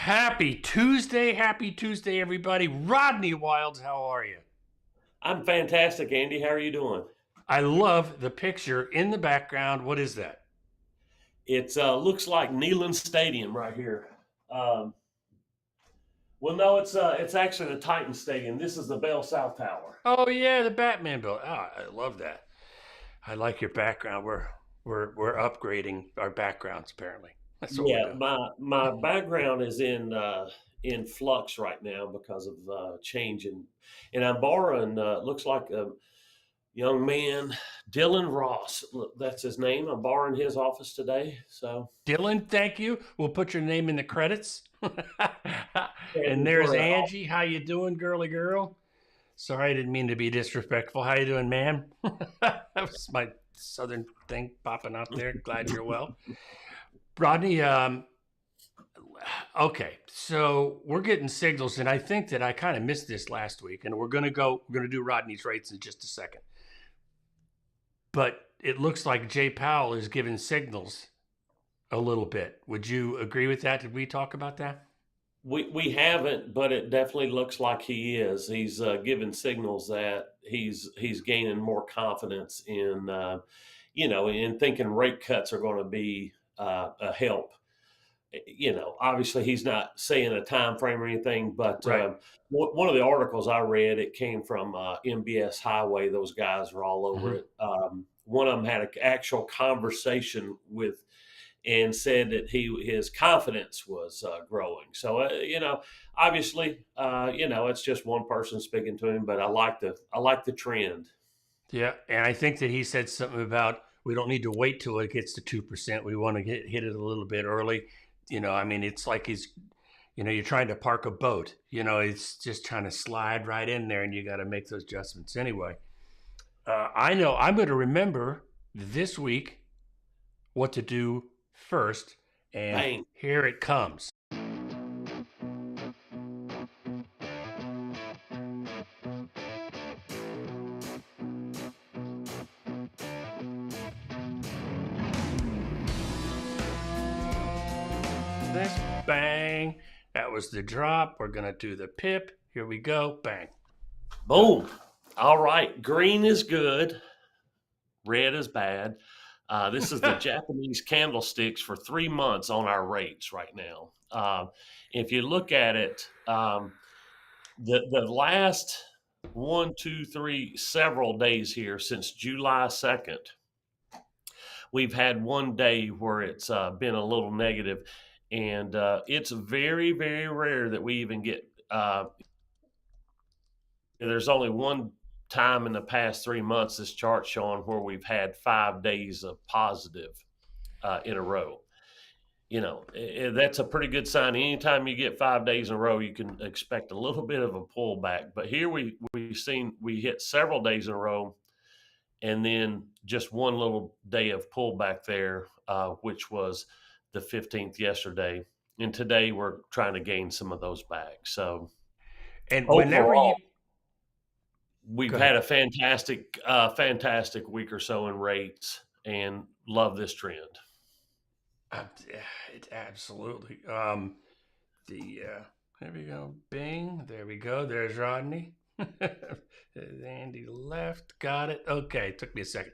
Happy Tuesday, everybody. Rodney Wilds, how are you? I'm fantastic, Andy. How are you doing? I love the picture in the background. What is that? It looks like Neyland Stadium right here. Um, well, no, it's actually the Titan Stadium. This is the Bell South Tower. Oh yeah, the Batman build. Oh, I love that. I like your background. We're upgrading our backgrounds apparently. That's what we're Yeah, doing. my background is in flux right now because of change and I'm borrowing. Looks like a young man, Dylan Ross. Look, that's his name. I'm borrowing his office today. So Dylan, thank you. We'll put your name in the credits. And and there's for Angie. How you doing, girly girl? Sorry, I didn't mean to be disrespectful. How you doing, ma'am? That was my southern thing popping out there. Glad you're well. Rodney, okay, so we're getting signals, and I think that I kind of missed this last week, and we're gonna do Rodney's rates in just a second. But it looks like Jay Powell is giving signals a little bit. Would you agree with that? Did we talk about that? we haven't, but it definitely looks like he is. He's giving signals that he's gaining more confidence in in thinking rate cuts are going to be a help. Obviously he's not saying a time frame or anything, but Right. one of the articles I read, it came from MBS Highway. Those guys are all over Mm-hmm. it. One of them had an actual conversation with and said that his confidence was growing. So obviously, it's just one person speaking to him, but I like the trend. Yeah, and I think that he said something about we don't need to wait till it gets to 2%. We want to hit it a little bit early. I mean, it's like you're trying to park a boat. It's just trying to slide right in there, and you got to make those adjustments anyway. I know I'm going to remember this week what to do first, and Bang. here it comes. This bang. That was the drop. We're going to do the pip. Here we go. Bang. Boom. All right. Green is good. Red is bad. This is the Japanese candlesticks for 3 months on our rates right now. If you look at it, the last one, two, three, several days here since July 2nd, we've had one day where it's been a little negative, and it's very, very rare that we even get. There's only one time in the past 3 months this chart showing where we've had 5 days of positive in a row. That's a pretty good sign. Anytime you get 5 days in a row, you can expect a little bit of a pullback. But here we hit several days in a row, and then just one little day of pullback there, which was the 15th yesterday. And today we're trying to gain some of those back. So And whenever you overall, we've go had ahead. a fantastic week or so in rates, and love this trend. Yeah, it absolutely. The There we go. Bing. There we go. There's Rodney. Andy left. Got it. Okay. Took me a second.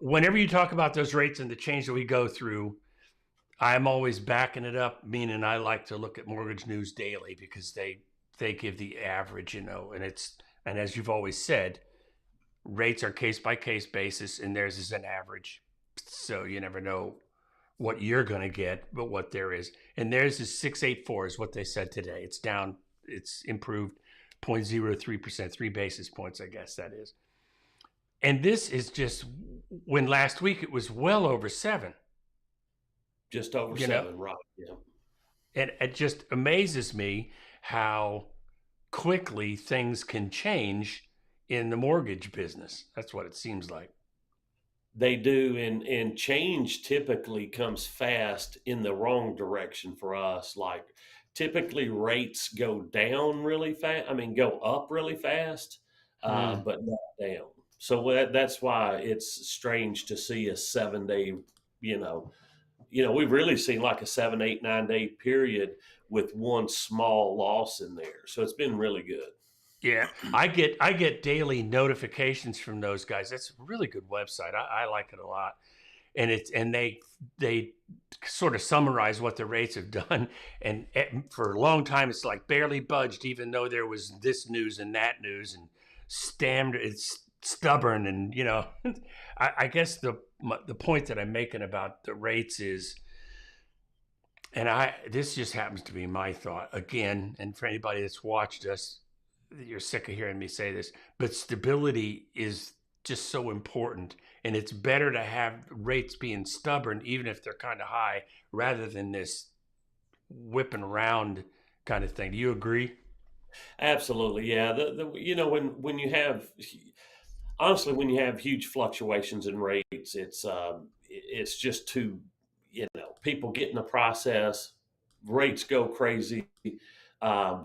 Whenever you talk about those rates and the change that we go through, I'm always backing it up. Meaning, I like to look at Mortgage News Daily because they give the average, and as you've always said, rates are case by case basis, and theirs is an average. So you never know what you're going to get, but what there is. And theirs is 684 is what they said today. It's down, it's improved 0.03%, 3 basis points, I guess that is. And this is just when last week it was well over 7, Just over you know, 7, right? Yeah. and it just amazes me how quickly things can change in the mortgage business. That's what it seems like. They do, and change typically comes fast in the wrong direction for us. Like typically rates go down really fast. I mean, go up really fast, Hmm. but not down. So that's why it's strange to see a 7 day, you know, we've really seen like a 7, 8, 9 day period with one small loss in there. So it's been really good. Yeah, I get daily notifications from those guys. That's a really good website. I like it a lot. And they sort of summarize what the rates have done. And for a long time, it's like barely budged, even though there was this news and that news and it's stubborn. And, I guess the point that I'm making about the rates is, and this just happens to be my thought again, and for anybody that's watched us, you're sick of hearing me say this, but stability is just so important. And it's better to have rates being stubborn, even if they're kind of high, rather than this whipping around kind of thing. Do you agree? Absolutely. Yeah. When you have, honestly, when you have huge fluctuations in rates, it's just too, people get in the process, rates go crazy,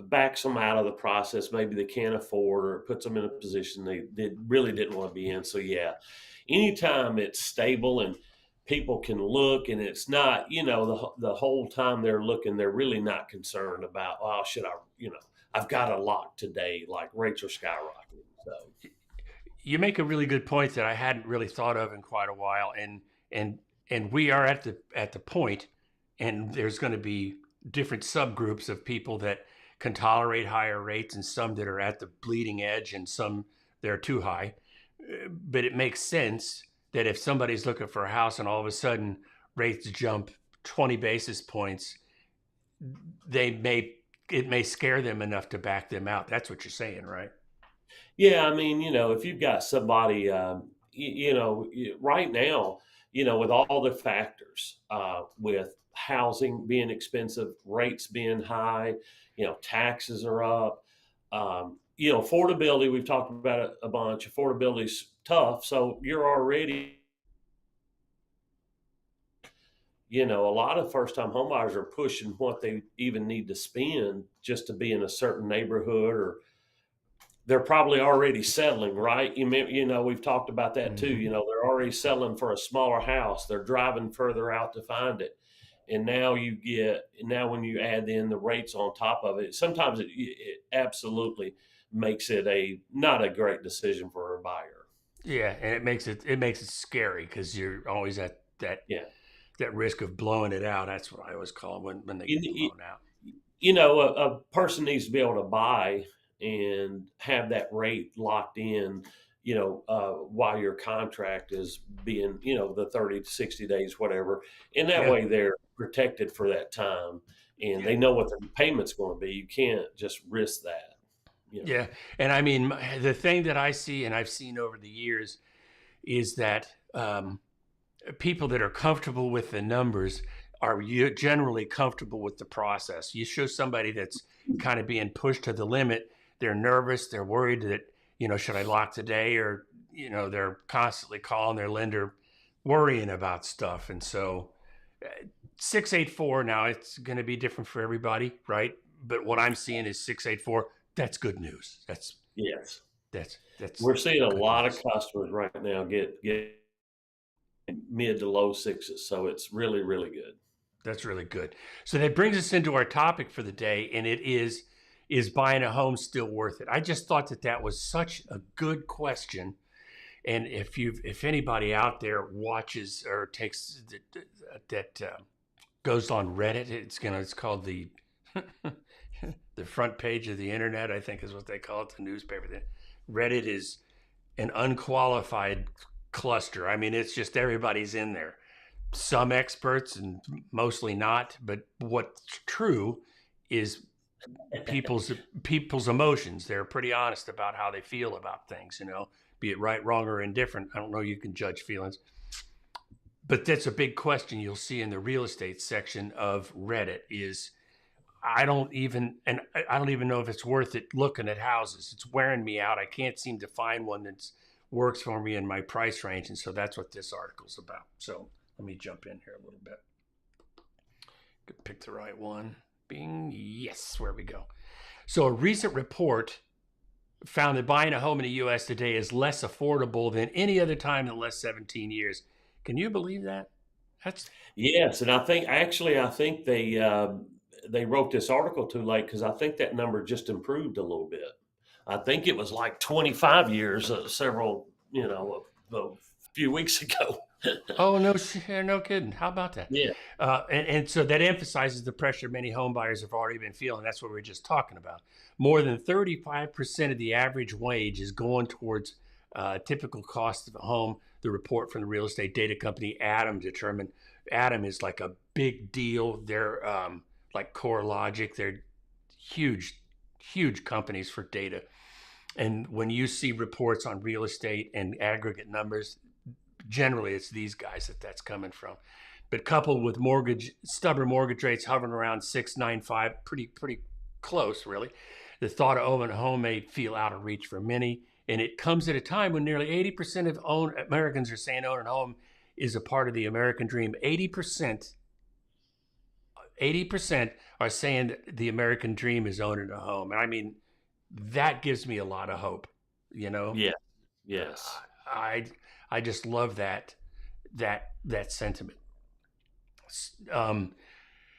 backs them out of the process. Maybe they can't afford, or it puts them in a position they really didn't want to be in. So yeah, anytime it's stable and people can look and it's not, the whole time they're looking, they're really not concerned about, oh, should I, I've got a lock today, like rates are skyrocketing. So You make a really good point that I hadn't really thought of in quite a while. And we are at the point, and there's going to be different subgroups of people that can tolerate higher rates, and some that are at the bleeding edge, and some that are too high. But it makes sense that if somebody's looking for a house and all of a sudden rates jump 20 basis points, it may scare them enough to back them out. That's what you're saying, right? yeah, I mean, if you've got somebody, right now, with all the factors, with housing being expensive, rates being high, taxes are up, affordability, we've talked about it a bunch. Affordability's tough. So you're already, a lot of first time homebuyers are pushing what they even need to spend just to be in a certain neighborhood, or they're probably already settling, right? We've talked about that too. Mm-hmm. They're already settling for a smaller house. They're driving further out to find it. And now when you add in the rates on top of it, sometimes it absolutely makes it not a great decision for a buyer. Yeah, and it makes it scary because you're always at Yeah. that risk of blowing it out. That's what I always call them when they You, get you, blown out. a person needs to be able to buy and have that rate locked in, while your contract is being, the 30 to 60 days, whatever. And that Yeah, way they're protected for that time and yeah, they know what their payment's going to be. You can't just risk that, yeah. And I mean, the thing that I see and I've seen over the years is that people that are comfortable with the numbers are generally comfortable with the process. You show somebody that's kind of being pushed to the limit, they're nervous, they're worried that, should I lock today? Or, they're constantly calling their lender worrying about stuff. And so 684 now, it's going to be different for everybody, right? But what I'm seeing is 684. That's good news. Yes. That's We're seeing a good lot news. of customers right now get mid to low sixes. So it's really, really good. That's really good. So that brings us into our topic for the day, and it is buying a home still worth it? I just thought that was such a good question. And if anybody out there watches or takes that goes on Reddit, it's called the the front page of the internet, I think is what they call it, the newspaper. Reddit is an unqualified cluster. I mean, it's just everybody's in there. Some experts and mostly not, but what's true is people's emotions. They're pretty honest about how they feel about things, be it right, wrong, or indifferent. I don't know, you can judge feelings. But that's a big question you'll see in the real estate section of Reddit is I don't even know if it's worth it looking at houses. It's wearing me out. I can't seem to find one that works for me in my price range. And so that's what this article's about. So let me jump in here a little bit. Pick the right one. Bing. Yes, where we go. So a recent report found that buying a home in the U.S. today is less affordable than any other time in the last 17 years. Can you believe that? That's Yes, and I think they wrote this article too late because I think that number just improved a little bit. I think it was like 25 years, a few weeks ago. Oh, no, no kidding. How about that? Yeah, And so that emphasizes the pressure many home buyers have already been feeling. That's what we are just talking about. More than 35% of the average wage is going towards typical cost of a home. The report from the real estate data company Adam determined. Adam is like a big deal. They're like CoreLogic. They're huge, huge companies for data. And when you see reports on real estate and aggregate numbers, generally it's these guys that's coming from. But coupled with stubborn mortgage rates hovering around 6.95, pretty close really. The thought of owning a home may feel out of reach for many, and it comes at a time when nearly 80% of Americans are saying owning a home is a part of the American dream. 80% are saying the American dream is owning a home. And I mean, that gives me a lot of hope, you know? yeah, yes. I I just love that sentiment. Um,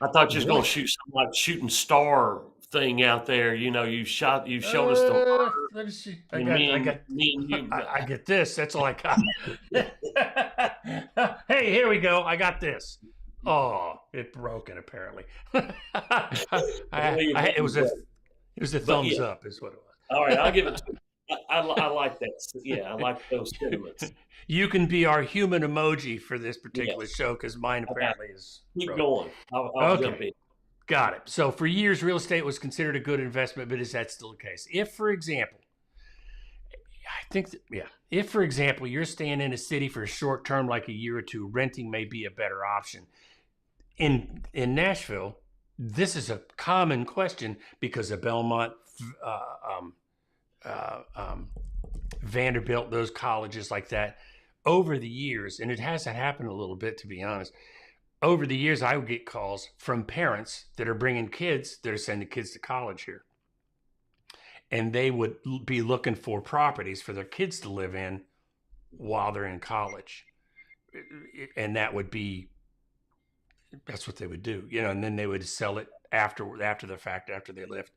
I thought you was going what? to shoot some like shooting star thing out there. You showed us the water. Let me see. I And got I got me and you. I get this. That's all I got. Hey, here we go. I got this. Oh, it broken apparently. It was a But thumbs yeah, up, is what it all right, I'll give it to you. I like that. Yeah, I like those sentiments. was. You can be our human emoji for this particular Yes. show because mine Okay, apparently is keep broken. going. I'll jump Okay. in. Got it. So for years, real estate was considered a good investment, but is that still the case? If, for example, if, for example, you're staying in a city for a short term, like a year or two, renting may be a better option. In Nashville, this is a common question because of Belmont, uh, um, Vanderbilt, those colleges like that. Over the years, and it hasn't happened a little bit, to be honest. Over the years, I would get calls from parents that are bringing kids that are sending kids to college here, and they would be looking for properties for their kids to live in while they're in college, and that's what they would do, and then they would sell it after the fact, after they left.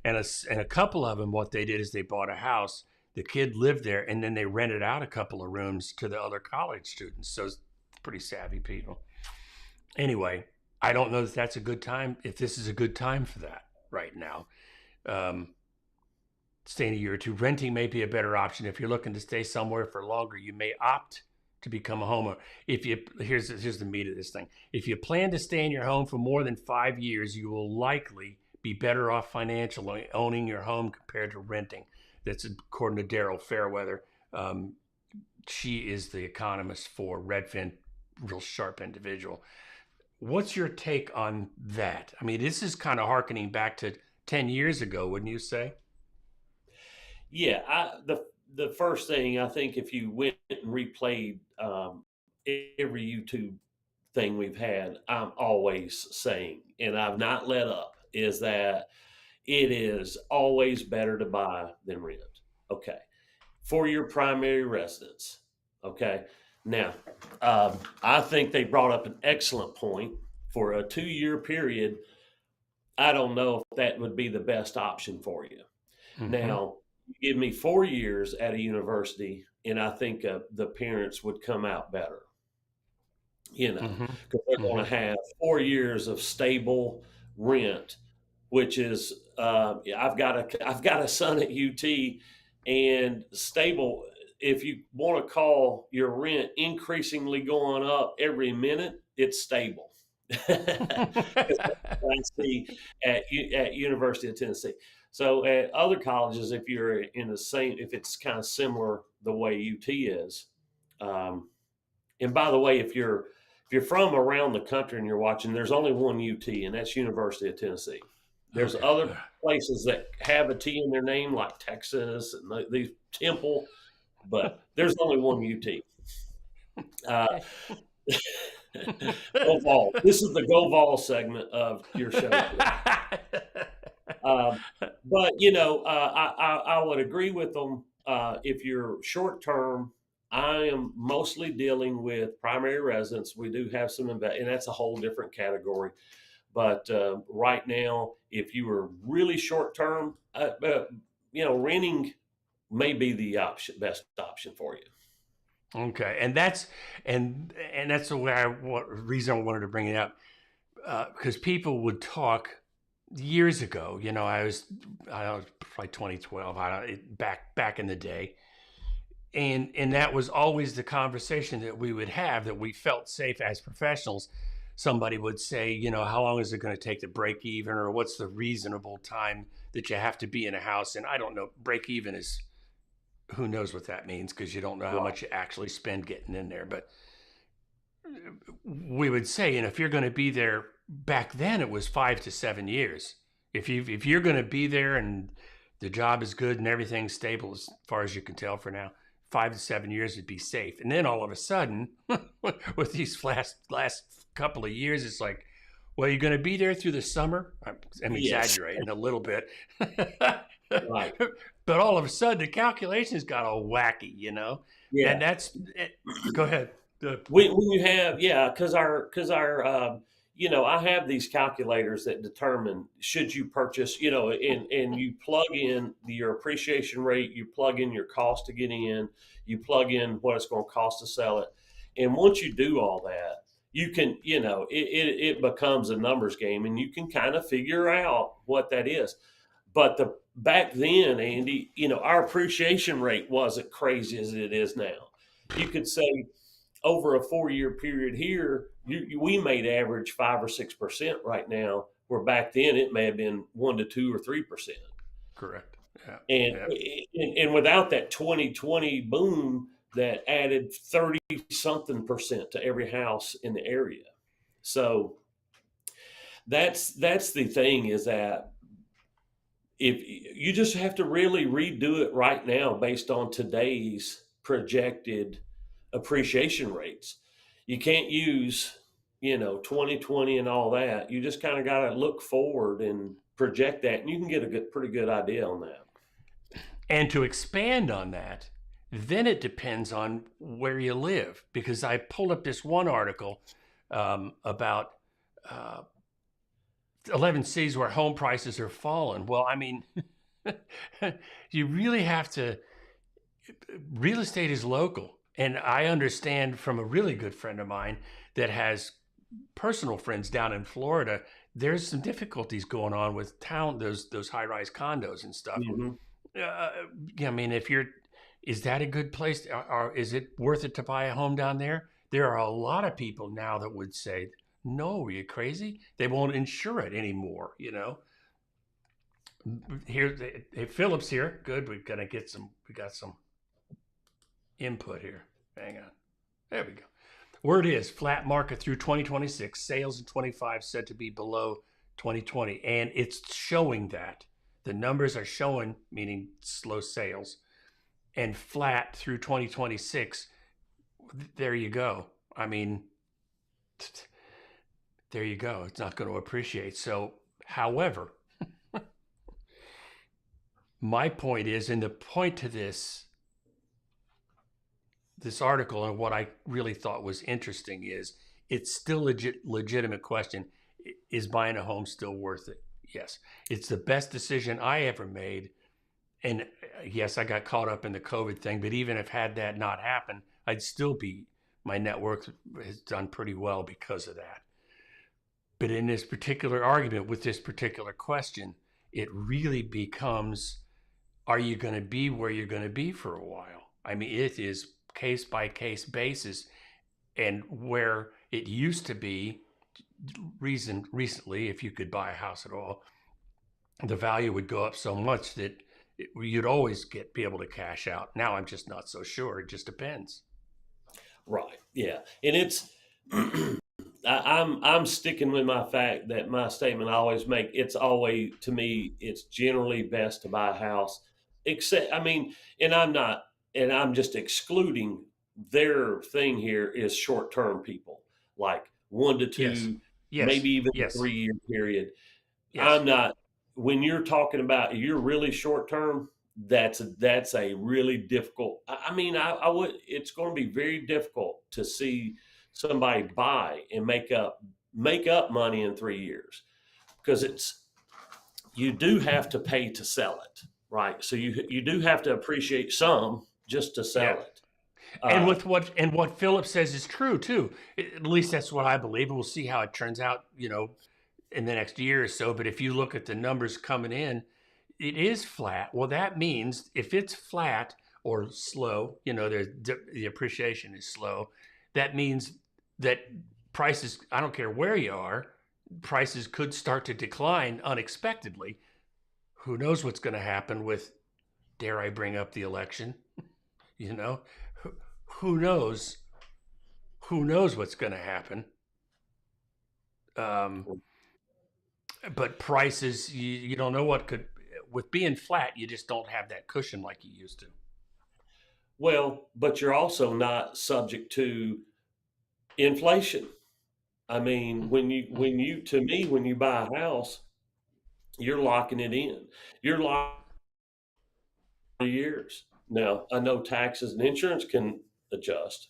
And a couple of them, what they did is they bought a house. The kid lived there, and then they rented out a couple of rooms to the other college students. So it's pretty savvy people. Anyway, I don't know if that's a good time, if this is a good time for that right now. Um, Staying a year or two, renting may be a better option. If you're looking to stay somewhere for longer, you may opt to become a homeowner. Here's the meat of this thing. If you plan to stay in your home for more than 5 years, you will likely be better off financially owning your home compared to renting. That's according to Daryl Fairweather. She is the economist for Redfin, real sharp individual. What's your take on that? I mean, this is kind of harkening back to 10 years ago, wouldn't you say? Yeah, the first thing I think if you went and replayed every YouTube thing we've had, I'm always saying, and I've not let up, is that it is always better to buy than rent. Okay, for your primary residence. Okay, now I think they brought up an excellent point for a 2 year period. I don't know if that would be the best option for you. Mm-hmm. Now, give me 4 years at a university, and I think the parents would come out better, Mm-hmm. because they're going Mm-hmm. to have 4 years of stable rent, which is I've got a son at UT, and stable. If you want to call your rent increasingly going up every minute, it's stable. I see at University of Tennessee. So at other colleges, if you're in the same, if it's kind of similar the way UT is, um, and by the way, if you're from around the country and you're watching, there's only one UT, and that's University of Tennessee. There's Okay. other places that have a T in their name, like Texas and these Temple, but there's only one UT. Uh, Okay. Go Vol. This is the Go Vol segment of your show today. Um, but I would agree with them if you're short term. I am mostly dealing with primary residence. We do have some and that's a whole different category. But right now, if you were really short term, renting may be the best option for you. Okay, and that's the way reason I wanted to bring it up, because people would talk years ago. I was probably 2012. Back in the day, and that was always the conversation that we would have, that we felt safe as professionals. Somebody would say, how long is it going to take to break even, or what's the reasonable time that you have to be in a house? And I don't know, break even is, who knows what that means, because you don't know how Right. much you actually spend getting in there. But we would say, and if you're going to be there, back then it was 5 to 7 years. If you're going to be there and the job is good and everything's stable as far as you can tell for now, 5 to 7 years would be safe. And then all of a sudden, with these last couple of years, it's like, well, you're going to be there through the summer. I'm Yes. exaggerating a little bit. Right. But all of a sudden, the calculations got all wacky, and Yeah. that's it. Go ahead. When you have, yeah, I have these calculators that determine should you purchase, and you plug in your appreciation rate, you plug in your cost to get in, you plug in what it's going to cost to sell it, and once you do all that, you can, it becomes a numbers game, and you can kind of figure out what that is. But back then, Andy, our appreciation rate wasn't crazy as it is now. You could say over a 4 year period here, we made average 5 or 6% right now, where back then it may have been 1 to 2 or 3%. Correct. Yeah. And, Yeah. and without that 2020 boom that added 30 something percent to every house in the area. So that's the thing, is that if you just have to really redo it right now based on today's projected appreciation rates. You can't use, 2020 and all that. You just kind of got to look forward and project that, and you can get a pretty good idea on that. And to expand on that, then it depends on where you live, because I pulled up this one article about 11 cities where home prices are falling. Well, I mean, you really have to. Real estate is local. And I understand from a really good friend of mine that has personal friends down in Florida, there's some difficulties going on with those high rise condos and stuff. Mm-hmm. Yeah, I mean, is that a good place? Or is it worth it to buy a home down there? There are a lot of people now that would say, no, are you crazy? They won't insure it anymore, Here, hey, Philip's here. Good. We got some input here. Hang on. There we go. Word is flat market through 2026. Sales in 25 said to be below 2020. And it's showing that. The numbers are showing, meaning slow sales, and flat through 2026. There you go. I mean, there you go. It's not going to appreciate. So, however, my point is, and the point to this article, and what I really thought was interesting, is it's still a legitimate question. Is buying a home still worth it? Yes. It's the best decision I ever made. And yes, I got caught up in the COVID thing, but even if had that not happened, my net worth has done pretty well because of that. But in this particular argument with this particular question, it really becomes, are you going to be where you're going to be for a while? I mean, it is case by case basis, and where it used to be recently, if you could buy a house at all, the value would go up so much that you'd always be able to cash out. Now I'm just not so sure. It just depends. Right. Yeah. And it's I'm sticking with my fact that my statement I always make. It's always, to me, it's generally best to buy a house. Except, I mean, and I'm just excluding, their thing here is short term people, like one to Yes. two, Yes. maybe even Yes. 3 year period. Yes. I'm not, when you're talking about you're really short term, that's a really difficult. I mean, I would. It's going to be very difficult to see somebody buy and make up money in 3 years, because it's you do have to pay to sell it, right? So you do have to appreciate some just to Yeah. sell it. And Uh, what Philip says is true too. At least that's what I believe. We'll see how it turns out, in the next year or so. But if you look at the numbers coming in, it is flat. Well, that means if it's flat or slow, the appreciation is slow. That means that prices, I don't care where you are, prices could start to decline unexpectedly. Who knows what's going to happen with, dare I bring up the election? You know, who knows? Who knows what's going to happen? Um, but prices, you don't know what could. With being flat, you just don't have that cushion like you used to. well, but you're also not subject to inflation. I mean, when you buy a house, you're locking it in. You're locking years. Now, I know taxes and insurance can adjust,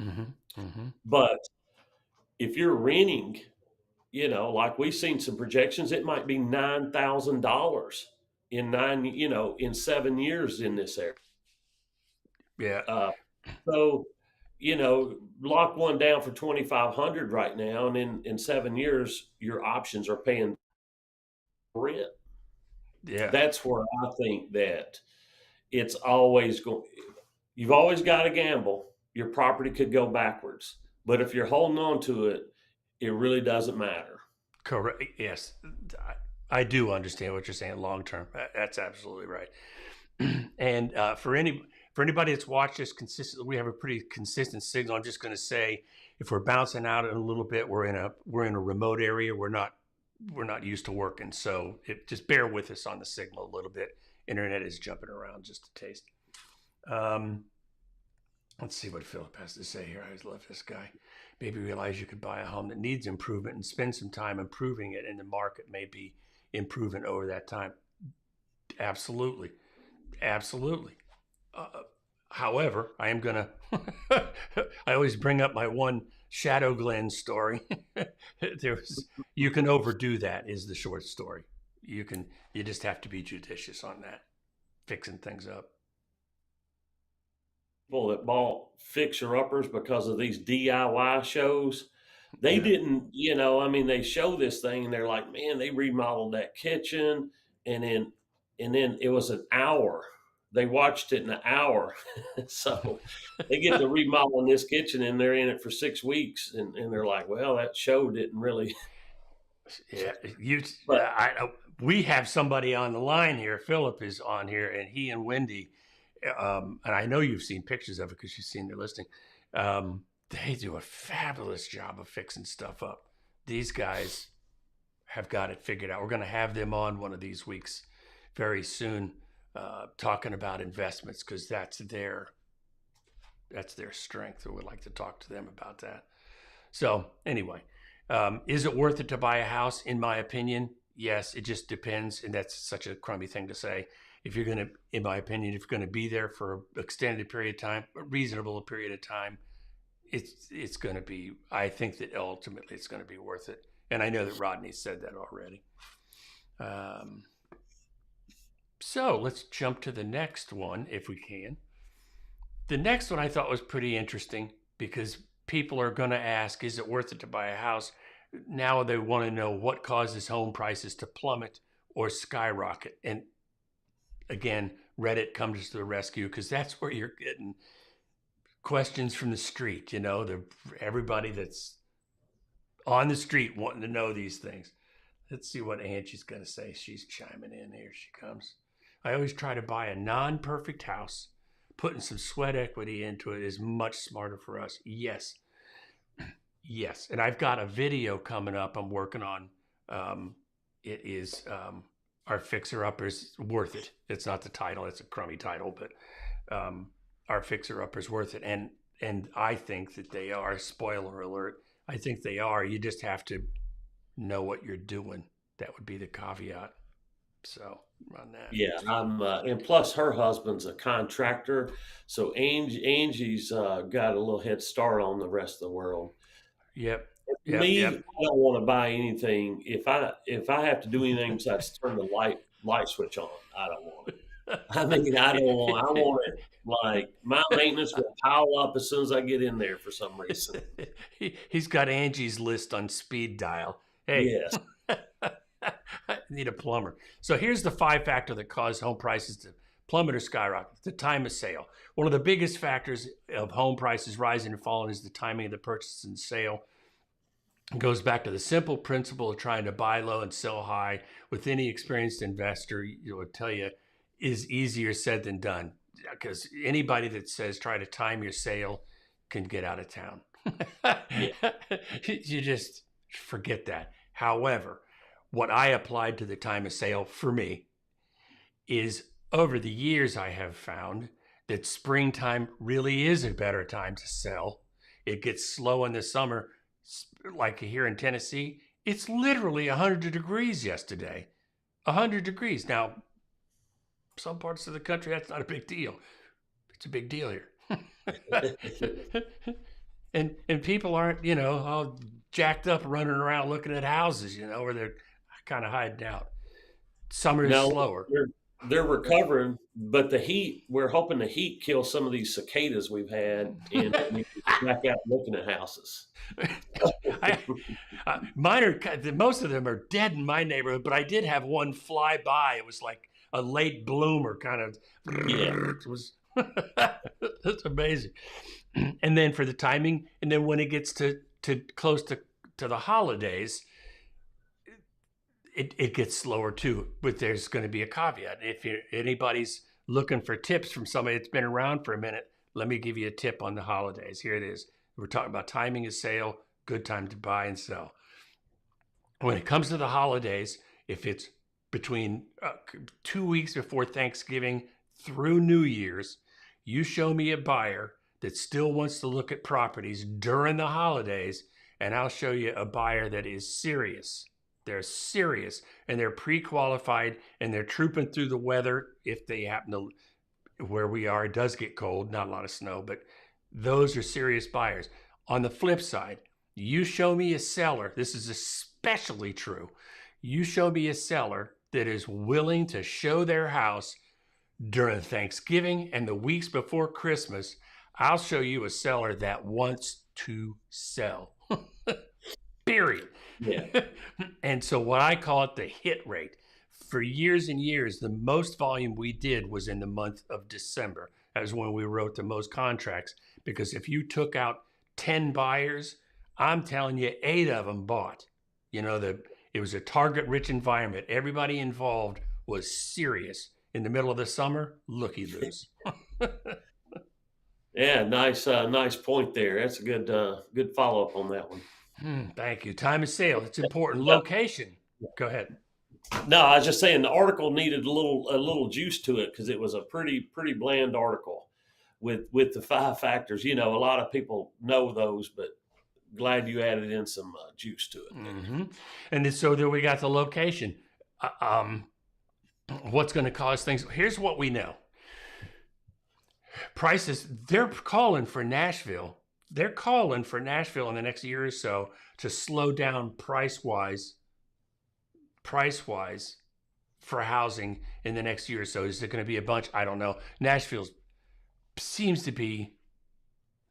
Mm-hmm. Mm-hmm. but if you're renting, like we've seen some projections, it might be $9,000 in 7 years in this area. Yeah. Uh, so, lock one down for 2,500 right now, and in 7 years, your options are paying rent. Yeah. That's where I think that it's always going. You've always got to gamble. Your property could go backwards, but if you're holding on to it, it really doesn't matter. Correct. Yes. I do understand what you're saying long term. That's absolutely right. And for anybody that's watched us consistently, we have a pretty consistent signal. I'm just going to say, if we're bouncing out a little bit, we're in a remote area. We're not used to working, so just bear with us on the signal a little bit. Internet is jumping around just a taste. Let's see what Philip has to say here. I always love this guy. Maybe realize you could buy a home that needs improvement and spend some time improving it, and the market may be improving over that time. Absolutely. Absolutely. However, I am going to, I always bring up my one Shadow Glen story. You can overdo that, is the short story. You just have to be judicious on that, fixing things up. People that bought fixer uppers because of these DIY shows, they Yeah. didn't, I mean, they show this thing and they're like, man, they remodeled that kitchen, and then it was an hour. They watched it in an hour. So they get to remodeling this kitchen and they're in it for 6 weeks, and they're like, well, that show didn't really. Yeah, But we have somebody on the line here. Philip is on here, and he and Wendy, and I know you've seen pictures of it because you've seen their listing. They do a fabulous job of fixing stuff up. These guys have got it figured out. We're going to have them on one of these weeks very soon, talking about investments, because that's their strength. We would like to talk to them about that. So anyway, is it worth it to buy a house? In my opinion, yes. It just depends, and that's such a crummy thing to say. If you're going to, in my opinion, if you're going to be there for an extended period of time, a reasonable period of time, it's going to be. I think that ultimately it's going to be worth it, and I know that Rodney said that already. So let's jump to the next one if we can. The next one I thought was pretty interesting because people are going to ask, is it worth it to buy a house? Now they want to know what causes home prices to plummet or skyrocket. And again, Reddit comes to the rescue because that's where you're getting questions from the street. Everybody that's on the street wanting to know these things. Let's see what Angie's going to say. She's chiming in. Here she comes. I always try to buy a non-perfect house. Putting some sweat equity into it is much smarter for us. Yes. Yes. And I've got a video coming up I'm working on. It is Our Fixer Uppers Worth It. It's not the title. It's a crummy title, but Our Fixer Uppers Worth It. And I think that they are. Spoiler alert. I think they are. You just have to know what you're doing. That would be the caveat. So on that. Yeah, and plus her husband's a contractor, so Angie's got a little head start on the rest of the world. Yep. Yep. Me, Yep. I don't want to buy anything. If I have to do anything besides turn the light switch on, I don't want it. I mean, I don't want. I want it like my maintenance will pile up as soon as I get in there for some reason. He's got Angie's list on speed dial. Hey, Yes. I need a plumber. So here's the 5 factor that cause home prices to plummet or skyrocket: the time of sale. One of the biggest factors of home prices rising and falling is the timing of the purchase and sale. It goes back to the simple principle of trying to buy low and sell high. With any experienced investor, it will tell you is easier said than done, because anybody that says try to time your sale can get out of town. Yeah. You just forget that. However, what I applied to the time of sale for me is, over the years I have found that springtime really is a better time to sell. It gets slow in the summer, like here in Tennessee. It's literally 100 degrees yesterday. 100 degrees. Now, some parts of the country, that's not a big deal. It's a big deal here. and people aren't, all jacked up running around looking at houses, where they're kind of hiding out. Summer is slower. They're recovering, but the heat, we're hoping the heat kills some of these cicadas we've had, and we can back out looking at houses. Mine are, most of them are dead in my neighborhood, but I did have one fly by. It was like a late bloomer kind of. Yeah. It was, that's amazing. And then for the timing, and then when it gets to close to the holidays, it gets slower too. But there's going to be a caveat. If anybody's looking for tips from somebody that's been around for a minute, let me give you a tip on the holidays. Here it is. We're talking about timing of sale, good time to buy and sell. When it comes to the holidays, if it's between 2 weeks before Thanksgiving through New Year's, you show me a buyer that still wants to look at properties during the holidays, and I'll show you a buyer that is serious. They're serious, and they're pre-qualified, and they're trooping through the weather. If they happen to, where we are, it does get cold, not a lot of snow, but those are serious buyers. On the flip side, you show me a seller, this is especially true, you show me a seller that is willing to show their house during Thanksgiving and the weeks before Christmas, I'll show you a seller that wants to sell. Period. Yeah. And so what I call it the hit rate. For years and years, the most volume we did was in the month of December. That was when we wrote the most contracts. Because if you took out 10 buyers, I'm telling you, 8 of them bought. It was a target-rich environment. Everybody involved was serious. In the middle of the summer, looky-loos. Yeah, nice point there. That's a good follow-up on that one. Thank you. Time of sale. It's important. Location. Go ahead. No, I was just saying the article needed a little juice to it, because it was a pretty bland article with the 5 factors. A lot of people know those, but glad you added in some juice to it. Mm-hmm. And then, so then we got the location. What's going to cause things? Here's what we know. Prices, they're calling for Nashville. They're calling for Nashville in the next year or so to slow down price-wise for housing in the next year or so. Is there going to be a bunch? I don't know. Nashville seems to be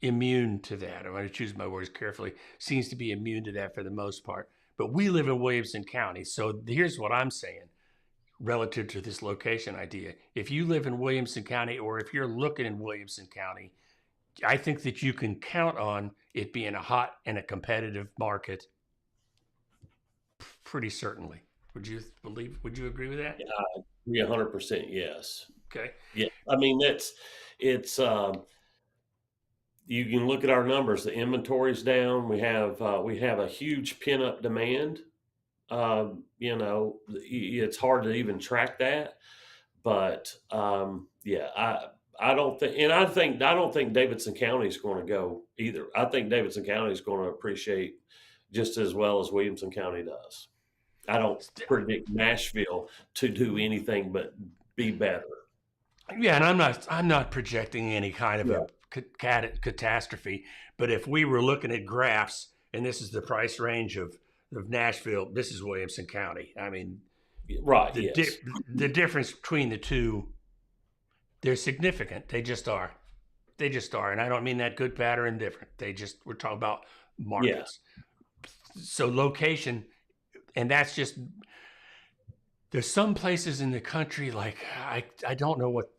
immune to that. I'm going to choose my words carefully. Seems to be immune to that for the most part. But we live in Williamson County. So here's what I'm saying relative to this location idea. If you live in Williamson County, or if you're looking in Williamson County, I think that you can count on it being a hot and a competitive market pretty certainly. Would you agree with that? Yeah, 100%. Yes. Okay. Yeah. I mean, it's you can look at our numbers. The inventory's down. We have a huge pin-up demand. It's hard to even track that, but I don't think Davidson County is going to go either. I think Davidson County is going to appreciate just as well as Williamson County does. I don't predict Nashville to do anything but be better. Yeah, and I'm not projecting any kind of Yeah. a catastrophe, but if we were looking at graphs, and this is the price range of Nashville, this is Williamson County. I mean, Right. the Yes. the difference between the two, they're significant. They just are. They just are, and I don't mean that good, bad, or indifferent. We're talking about Yeah. markets. So location, and that's just there's some places in the country like I don't know what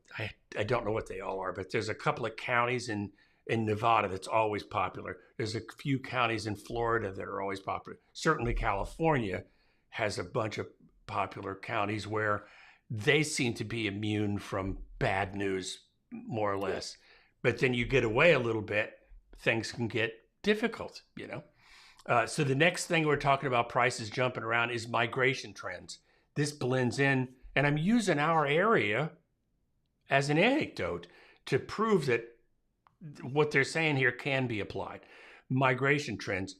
I don't know what they all are, but there's a couple of counties in Nevada that's always popular. There's a few counties in Florida that are always popular. Certainly California has a bunch of popular counties where they seem to be immune from bad news more or less. But then you get away a little bit, things can get difficult, you know. So the next thing we're talking about prices jumping around is migration trends. This blends in, and I'm using our area as an anecdote to prove that what they're saying here can be applied. Migration trends,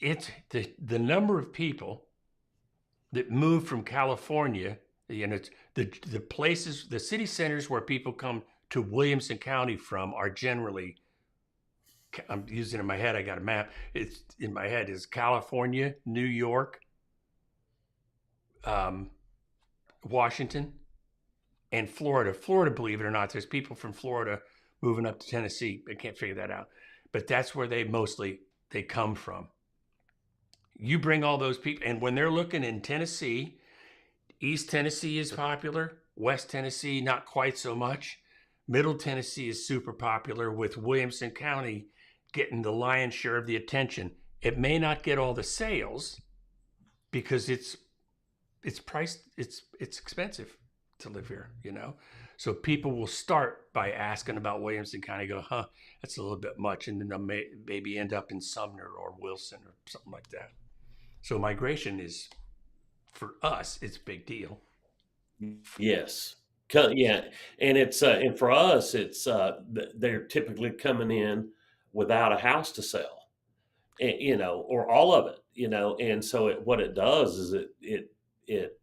it's the number of people that move from California, you know, it's the places, the city centers where people come to Williamson County from are generally, I'm using in my head, I got a map. It's in my head is California, New York, Washington, and Florida. Florida, believe it or not, there's people from Florida moving up to Tennessee. I can't figure that out, but that's where they come from. You bring all those people, and when they're looking in Tennessee, East Tennessee is popular. West Tennessee, not quite so much. Middle Tennessee is super popular, with Williamson County getting the lion's share of the attention. It may not get all the sales because it's priced, it's expensive to live here, you know. So people will start by asking about Williamson County, go, that's a little bit much, and then they'll maybe end up in Sumner or Wilson or something like that. So migration is, for us, it's a big deal. Yes. Yeah, and it's and for us, it's they're typically coming in without a house to sell, and, you know, or all of it, you know, and so what it does is it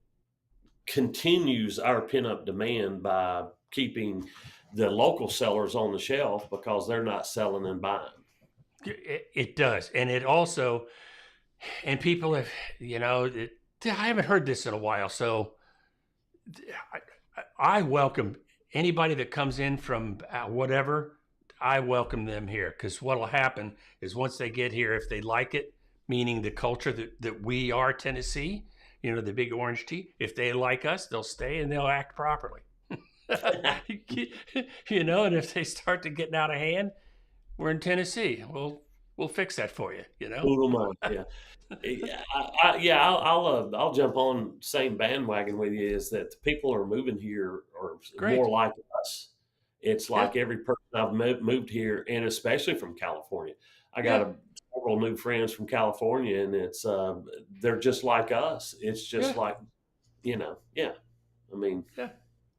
continues our pinup demand by keeping the local sellers on the shelf because they're not selling and buying. It does, and it also, and people have, you know, I haven't heard this in a while, so I welcome anybody that comes in from whatever. I welcome them here, because what will happen is once they get here, if they like it, meaning the culture that we are Tennessee, you know, the big orange tea, if they like us, they'll stay and they'll act properly. You know, and if they start to getting out of hand, we're in Tennessee. We'll fix that for you, you know? Yeah. I'll jump on same bandwagon with you. Is that the people are moving here are more Great. like us. It's Yeah. like every person I've moved here, and especially from California. I got Yeah. several new friends from California, and it's they're just like us. It's just Yeah. like, you know, yeah. I mean, Yeah.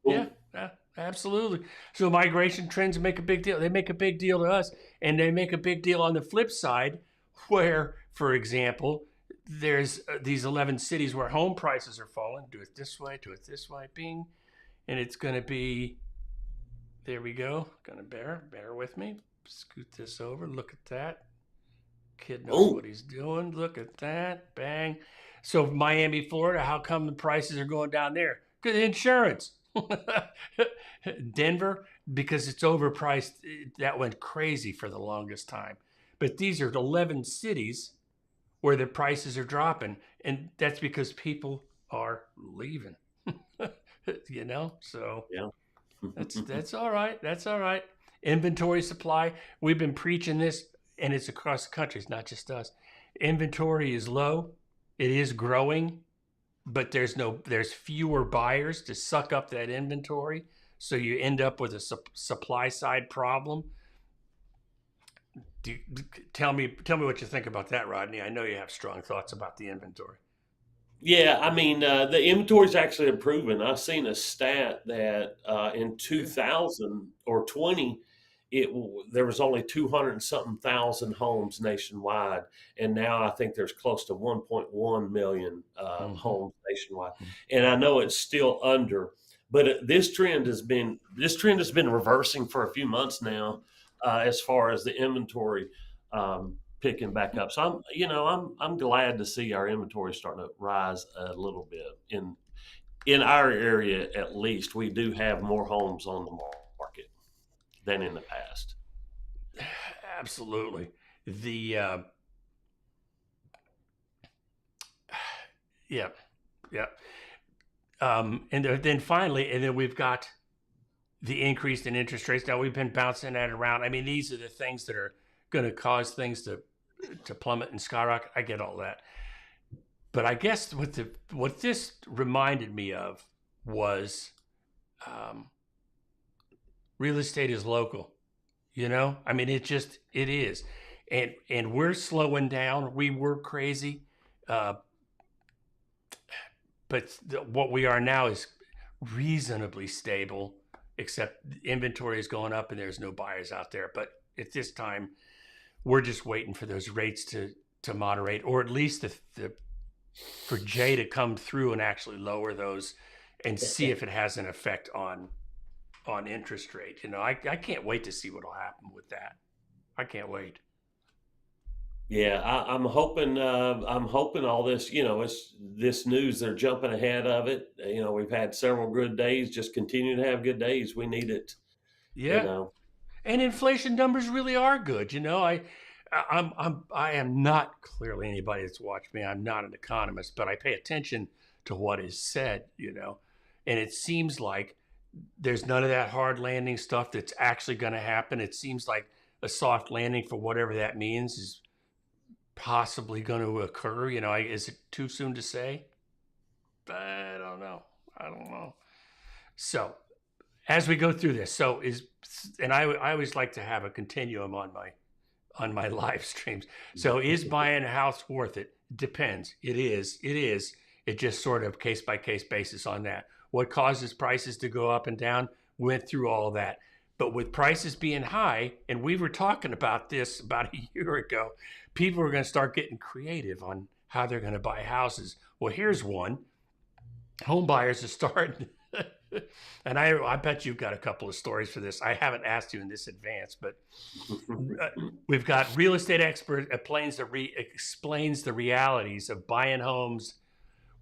Yeah. well, Absolutely. So migration trends make a big deal. They make a big deal to us, and they make a big deal on the flip side, where, for example, there's these 11 cities where home prices are falling. Do it this way, bing, and it's going to be. There we go. Gonna bear with me. Scoot this over. Look at that. Kid knows oh, what he's doing. Look at that. Bang. So Miami, Florida, how come the prices are going down there? Because insurance. Denver, because it's overpriced. That went crazy for the longest time. But these are 11 cities where the prices are dropping, and that's because people are leaving. You know, so yeah. that's all right. That's all right. Inventory supply. We've been preaching this, and it's across the country. It's not just us. Inventory is low. It is growing, but there's fewer buyers to suck up that inventory. So you end up with a supply side problem. Tell me what you think about that, Rodney. I know you have strong thoughts about the inventory. Yeah, I mean, the inventory's actually improving. I've seen a stat that in Yeah. 2000 or 20, there was only 200 and something thousand homes nationwide, and now I think there's close to 1.1 million Mm-hmm. homes nationwide. And I know it's still under, but this trend has been reversing for a few months now, as far as the inventory picking back up. So I'm glad to see our inventory starting to rise a little bit in our area. At least we do have more homes on the market than in the past. Absolutely. The yeah, yeah. And then finally, and then we've got the increase in interest rates. Now we've been bouncing that around. I mean, these are the things that are going to cause things to plummet and skyrocket. I get all that, but I guess what this reminded me of was real estate is local. I mean, it is, and we're slowing down. We were crazy, but what we are now is reasonably stable. Except inventory is going up and there's no buyers out there. But at this time, we're just waiting for those rates to moderate, or at least for Jay to come through and actually lower those and see if it has an effect on interest rate. I can't wait to see what will happen with that. I can't wait. Yeah, I'm hoping. I'm hoping all this. It's this news. They're jumping ahead of it. We've had several good days. Just continue to have good days. We need it. You Yeah, know. and inflation numbers really are good. I am not, clearly anybody that's watched me. I'm not an economist, but I pay attention to what is said. And it seems like there's none of that hard landing stuff that's actually going to happen. It seems like a soft landing, for whatever that means, is possibly going to occur. Is it too soon to say? I don't know. So as we go through this, I always like to have a continuum on my live streams. So is buying a house worth it? Depends. It is. It just sort of case by case basis on that. What causes prices to go up and down? Went through all of that. But with prices being high, and we were talking about this about a year ago, people are going to start getting creative on how they're going to buy houses. Well, here's one. Home buyers are starting, and I bet you've got a couple of stories for this. I haven't asked you in this advance, but we've got real estate expert explains the realities of buying homes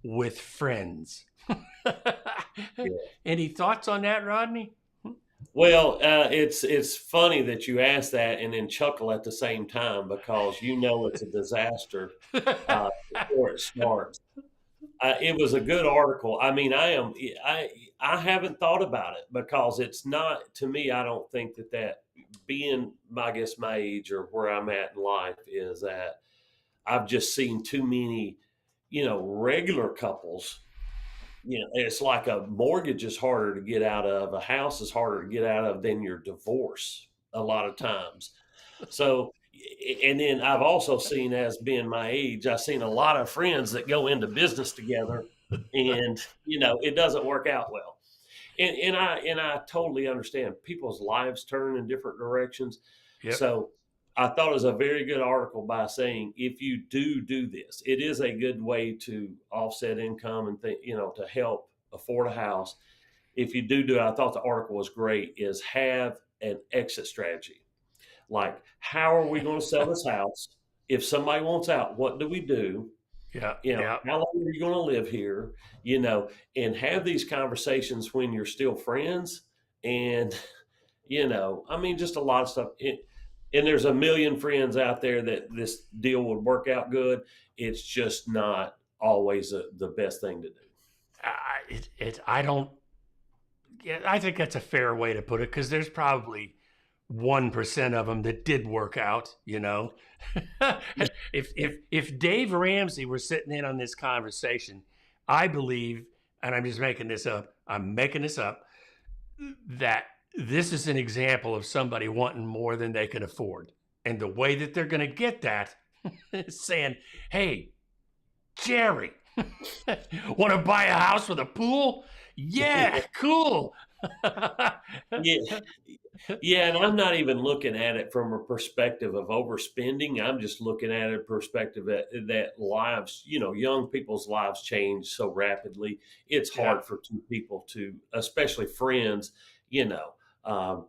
with friends. Yeah. Any thoughts on that, Rodney? Well, it's funny that you ask that and then chuckle at the same time, because it's a disaster before it starts. It was a good article. I mean, I haven't thought about it, because it's not, to me. I don't think that being, I guess, my age or where I'm at in life, is that I've just seen too many, regular couples. It's like a mortgage is harder to get out of, a house is harder to get out of than your divorce a lot of times. So, and then I've also seen, as being my age, I've seen a lot of friends that go into business together, and it doesn't work out well. And I totally understand people's lives turn in different directions. Yep. So I thought it was a very good article by saying, if you do this, it is a good way to offset income and to help afford a house. If you do it, I thought the article was great, is have an exit strategy. Like, how are we going to sell this house? If somebody wants out, what do we do? Yeah. How long are you going to live here? And have these conversations when you're still friends. And, I mean, just a lot of stuff. And there's a million friends out there that this deal would work out good. It's just not always the best thing to do. I don't. Yeah, I think that's a fair way to put it, because there's probably 1% of them that did work out. If Dave Ramsey were sitting in on this conversation, I believe, and I'm just making this up. That this is an example of somebody wanting more than they can afford. And the way that they're going to get that is saying, hey, Jerry, want to buy a house with a pool? Yeah, cool. Yeah. Yeah, and I'm not even looking at it from a perspective of overspending. I'm just looking at it perspective that lives, young people's lives change so rapidly. It's Yeah. hard for two people to, especially friends, you know, um,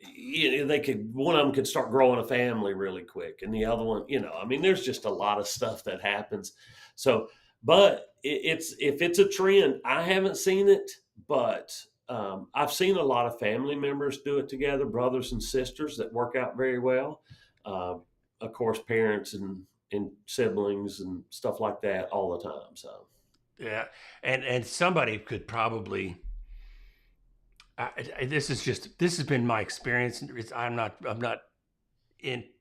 they could one of them could start growing a family really quick, and the other one, I mean, there's just a lot of stuff that happens. So, but it's if it's a trend, I haven't seen it, but I've seen a lot of family members do it together, brothers and sisters that work out very well. Um, of course, parents and siblings and stuff like that all the time. So, Yeah. And somebody could probably, this has been my experience. I'm not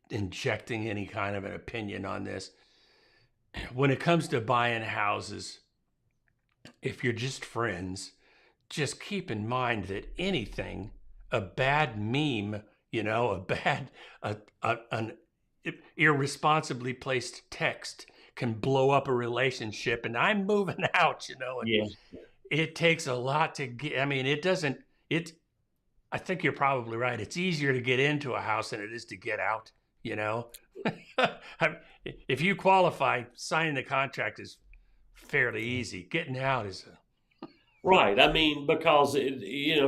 injecting any kind of an opinion on this. When it comes to buying houses, if you're just friends, just keep in mind that anything, a bad meme, a bad, an irresponsibly placed text can blow up a relationship. And I'm moving out, and yeah, it takes a lot to get. I mean, it doesn't. It. I think you're probably right. It's easier to get into a house than it is to get out. You know, if you qualify, signing the contract is fairly easy. Getting out is right. I mean, because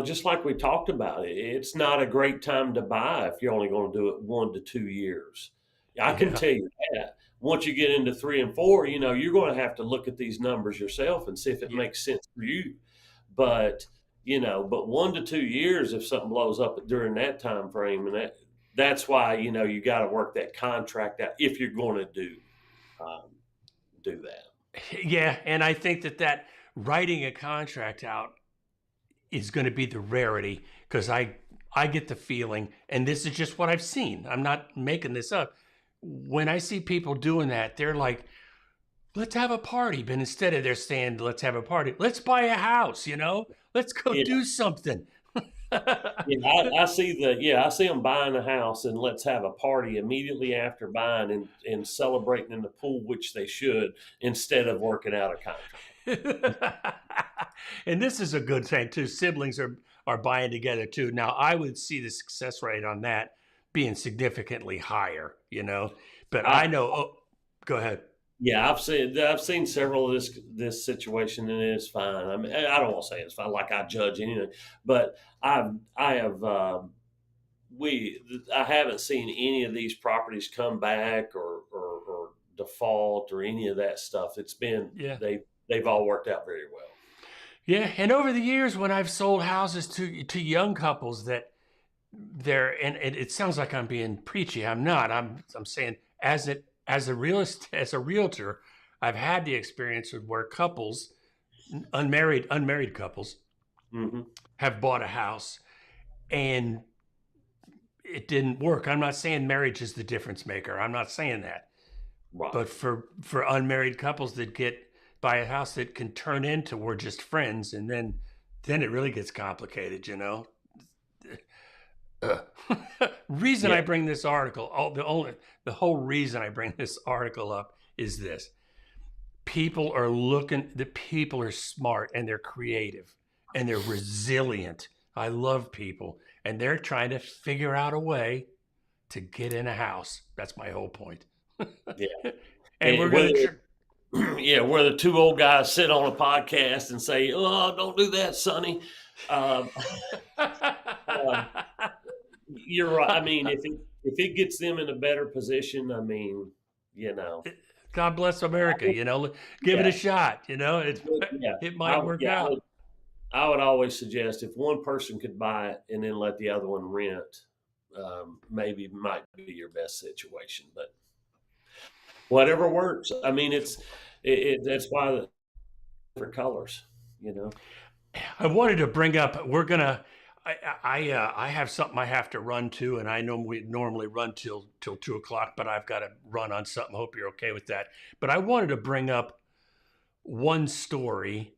just like we talked about, it's not a great time to buy if you're only going to do it 1 to 2 years. I can yeah, tell you that. Once you get into 3 and 4, you're going to have to look at these numbers yourself and see if it yeah, makes sense for you. But but 1 to 2 years, if something blows up during that time frame, and that's why you got to work that contract out if you're going to um, do that. yeah. And I think that writing a contract out is going to be the rarity because I get the feeling, and this is just what I've seen. I'm not making this up. When I see people doing that, they're like, let's have a party. But instead of they're saying, let's have a party, let's buy a house, let's go Yeah. do something. Yeah, I see them buying a house and let's have a party immediately after buying and celebrating in the pool, which they should, instead of working out a contract. And this is a good thing too. Siblings are buying together too. Now I would see the success rate on that being significantly higher, But I I know. Oh, go ahead. Yeah, I've seen several of this situation, and it's fine. I mean, I don't want to say it's fine like I judge anything, but I have I haven't seen any of these properties come back or default or any of that stuff. It's been Yeah. they've all worked out very well. Yeah, and over the years, when I've sold houses to young couples that and it sounds like I'm being preachy. I'm not. I'm saying as a realtor, I've had the experience of where couples, unmarried couples, Hmm. have bought a house and it didn't work. I'm not saying marriage is the difference maker. I'm not saying that. Right. But for unmarried couples that buy a house that can turn into we're just friends, and then it really gets complicated. Reason Yeah. I bring this article, the whole reason I bring this article up is this: the people are smart and they're creative and they're resilient. I love people, and they're trying to figure out a way to get in a house. That's my whole point. Yeah. And we're And gonna. yeah, where the two old guys sit on a podcast and say, "Oh, don't do that, Sonny." Um, um, you're right. I mean, if it gets them in a better position, I mean, you know, God bless America. Give it a yeah, shot. yeah, It might work yeah. out. I would always suggest if one person could buy it and then let the other one rent, maybe might be your best situation. But whatever works. I mean, that's why the different colors. You know. I wanted to bring up. We're gonna. I have something I have to run to, and I know we normally run till 2 o'clock, but I've got to run on something. Hope you're okay with that. But I wanted to bring up one story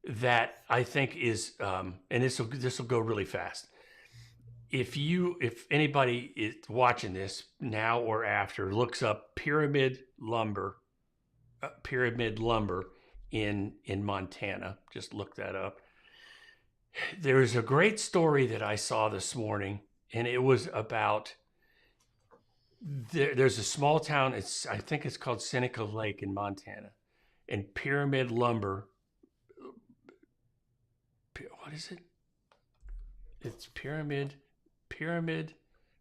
that I think is, and this will go really fast. If anybody is watching this now or after, looks up pyramid lumber in Montana, just look that up. There's a great story that I saw this morning and it was about there's a small town. I think it's called Seneca Lake in Montana, and Pyramid Lumber. What is it? It's Pyramid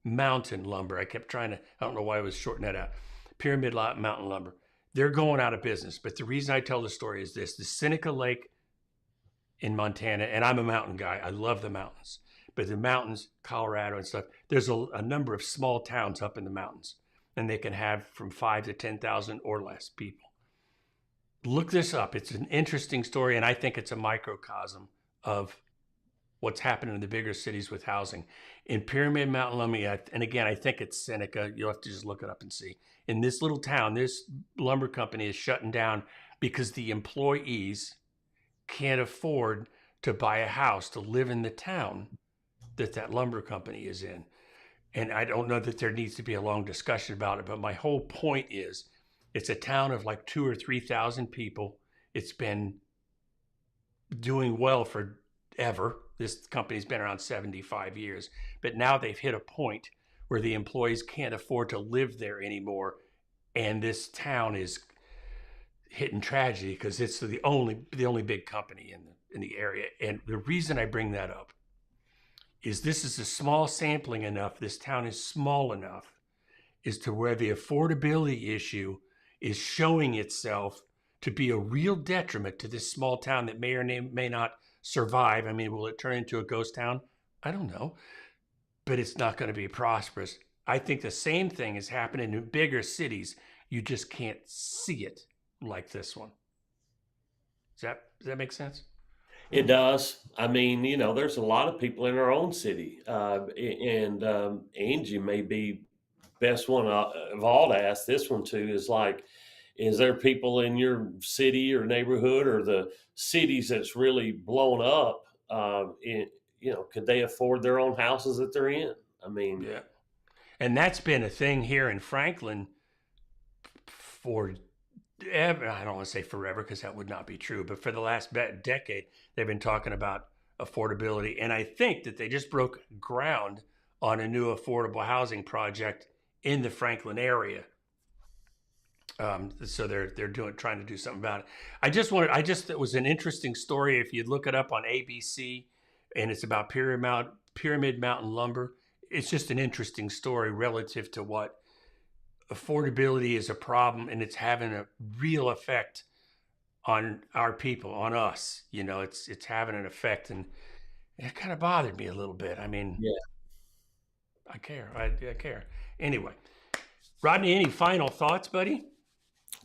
Mountain Lumber. I kept trying to. I don't know why I was shorting that out. Pyramid Mountain Lumber. They're going out of business. But the reason I tell the story is this: the Seneca Lake in Montana, and I'm a mountain guy. I love the mountains. But the mountains, Colorado and stuff, there's a number of small towns up in the mountains, and they can have from 5 to 10,000 or less people. Look this up. It's an interesting story, and I think it's a microcosm of what's happening in the bigger cities with housing. In Pyramid Mountain Lumber, and again, I think it's Seneca. You'll have to just look it up and see. In this little town, this lumber company is shutting down because the employees can't afford to buy a house to live in the town that lumber company is in. And I don't know that there needs to be a long discussion about it, but my whole point is it's a town of like 2,000 or 3,000 people. It's been doing well forever. This company's been around 75 years, but now they've hit a point where the employees can't afford to live there anymore. And this town is hitting tragedy because it's the only big company in the area. And the reason I bring that up is this is a small sampling enough, this town is small enough, is to where the affordability issue is showing itself to be a real detriment to this small town that may or may not survive. I mean, will it turn into a ghost town? I don't know, but it's not going to be prosperous. I think the same thing is happening in bigger cities. You just can't see it like this one. Does that make sense? It does. I mean, there's a lot of people in our own city, and Angie may be best one of all to ask this one to is like, is there people in your city or neighborhood or the cities that's really blown up? Could they afford their own houses that they're in? I mean, yeah. And that's been a thing here in Franklin for ever. I don't want to say forever because that would not be true, but for the last decade, they've been talking about affordability. And I think that they just broke ground on a new affordable housing project in the Franklin area. So they're trying to do something about it. It was an interesting story. If you look it up on ABC, and it's about Pyramid Mountain Lumber. It's just an interesting story relative to what affordability is a problem, and it's having a real effect on our people, on us. It's having an effect, and it kind of bothered me a little bit. I mean, yeah, I care. I care. Anyway, Rodney, any final thoughts, buddy?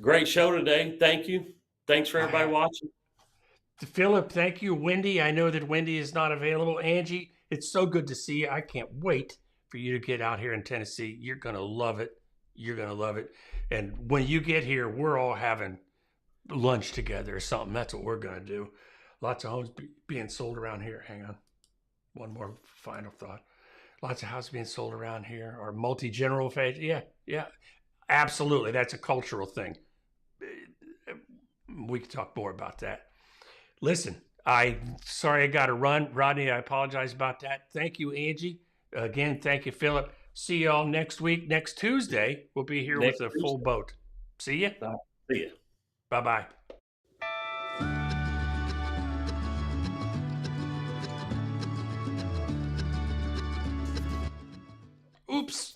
Great show today. Thank you. Thanks for everybody watching. Philip, thank you. Wendy, I know that Wendy is not available. Angie, it's so good to see you. I can't wait for you to get out here in Tennessee. You're going to love it. You're going to love it. And when you get here, we're all having lunch together or something. That's what we're going to do. Lots of homes being sold around here. Hang on. One more final thought. Lots of houses being sold around here, or multi-general phase. Yeah, absolutely. That's a cultural thing. We can talk more about that. Listen, sorry I got to run. Rodney, I apologize about that. Thank you, Angie. Again, thank you, Philip. See y'all next week. Next Tuesday, we'll be here with a full boat. See ya. See ya. Bye-bye. Oops.